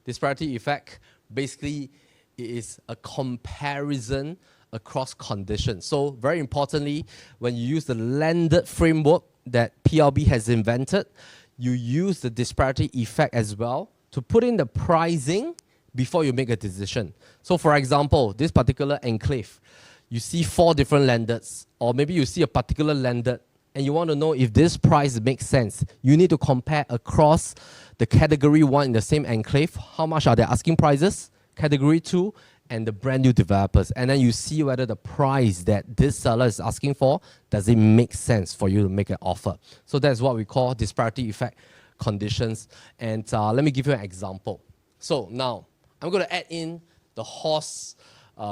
Disparity effect, basically, it is a comparison across conditions. So very importantly, when you use the landed framework that PLB has invented, you use the disparity effect as well to put in the pricing before you make a decision. So for example, this particular enclave, you see 4 different landeds, or maybe you see a particular landed and you want to know if this price makes sense. You need to compare across the category 1 in the same enclave. How much are their asking prices? Category 2 and the brand new developers. And then you see whether the price that this seller is asking for, does it make sense for you to make an offer? So that's what we call disparity effect conditions. And let me give you an example. So now I'm going to add in the horse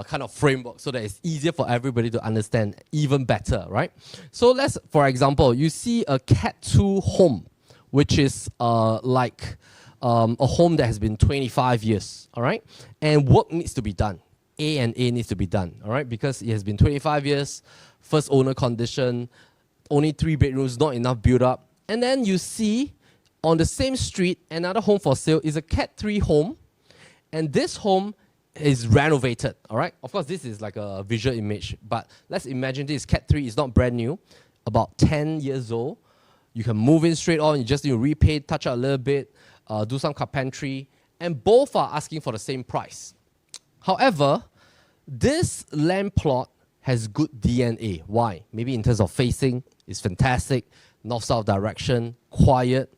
kind of framework so that it's easier for everybody to understand even better, right? So let's, for example, you see a Cat 2 home, which is like a home that has been 25 years, all right? And work needs to be done. A and A needs to be done, all right? Because it has been 25 years, first owner condition, only 3 bedrooms, not enough build up. And then you see on the same street, another home for sale is a Cat 3 home, and this home is renovated, all right? Of course, this is like a visual image, but let's imagine this Cat 3 is not brand new, about 10 years old. You can move in straight on, you just need to repaint, touch up a little bit, do some carpentry, and both are asking for the same price. However, this land plot has good DNA. Why? Maybe in terms of facing, it's fantastic, north-south direction, quiet,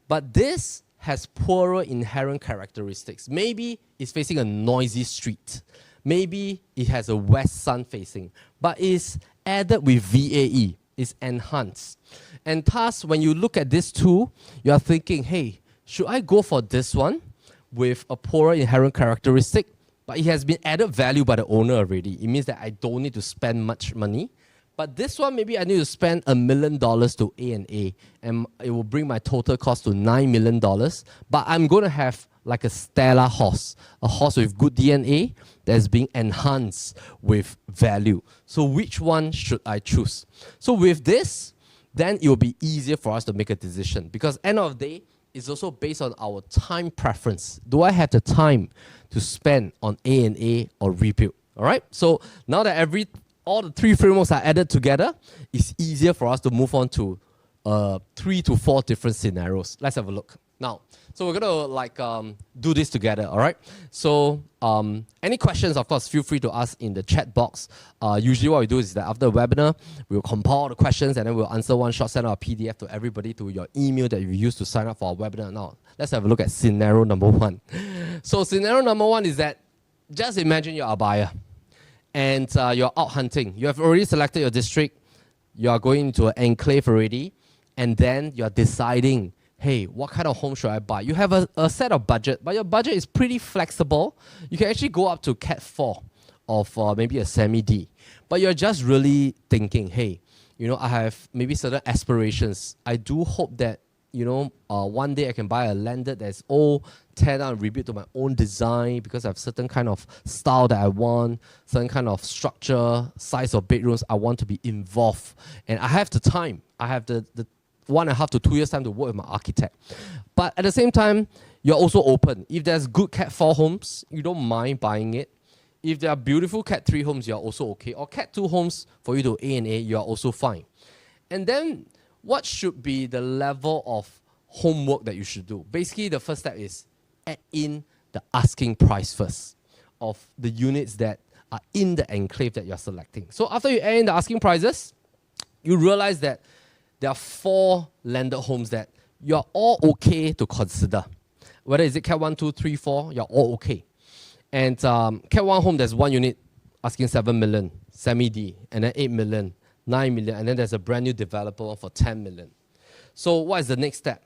but this has poorer inherent characteristics. Maybe it's facing a noisy street. Maybe it has a west sun facing, but it's added with VAE, it's enhanced. And thus, when you look at this two, you are thinking, hey, should I go for this one with a poorer inherent characteristic, but it has been added value by the owner already. It means that I don't need to spend much money. But this one, maybe I need to spend $1 million to A&A, and it will bring my total cost to $9 million. But I'm going to have like a stellar horse, a horse with good DNA that's being enhanced with value. So which one should I choose? So with this, then it will be easier for us to make a decision, because end of the day, it's also based on our time preference. Do I have the time to spend on A&A or rebuild? All right. So now that all the 3 frameworks are added together, it's easier for us to move on to 3 to 4 different scenarios. Let's have a look. Now, so we're going to do this together, all right? So any questions, of course, feel free to ask in the chat box. Usually what we do is that after the webinar, we'll compile the questions and then we'll answer one shot, send out a PDF to everybody to your email that you used to sign up for our webinar. Now, let's have a look at scenario number 1. So scenario number 1 is that just imagine you're a buyer and you're out hunting. You have already selected your district. You are going into an enclave already, and then you're deciding, hey, what kind of home should I buy? You have a set of budget, but your budget is pretty flexible. You can actually go up to Cat 4 of maybe a semi-D. But you're just really thinking, hey, you know, I have maybe certain aspirations. I do hope that, you know, one day I can buy a landed that's all tear down and rebuild to my own design, because I have certain kind of style that I want, certain kind of structure, size of bedrooms I want to be involved. And I have the time. I have the 1.5 to 2 years time to work with my architect. But at the same time, you're also open. If there's good Cat 4 homes, you don't mind buying it. If there are beautiful Cat 3 homes, you're also okay. Or Cat 2 homes for you to A&A, you're also fine. And then what should be the level of homework that you should do? Basically, the first step is add in the asking price first of the units that are in the enclave that you're selecting. So after you add in the asking prices, you realize that there are 4 landed homes that you're all okay to consider. Whether is it Cat 1, 2, 3, 4, you're all okay. And Cat 1 home, there's 1 unit asking 7 million, semi-D, and then 8 million, 9 million, and then there's a brand new developer for 10 million. So what is the next step?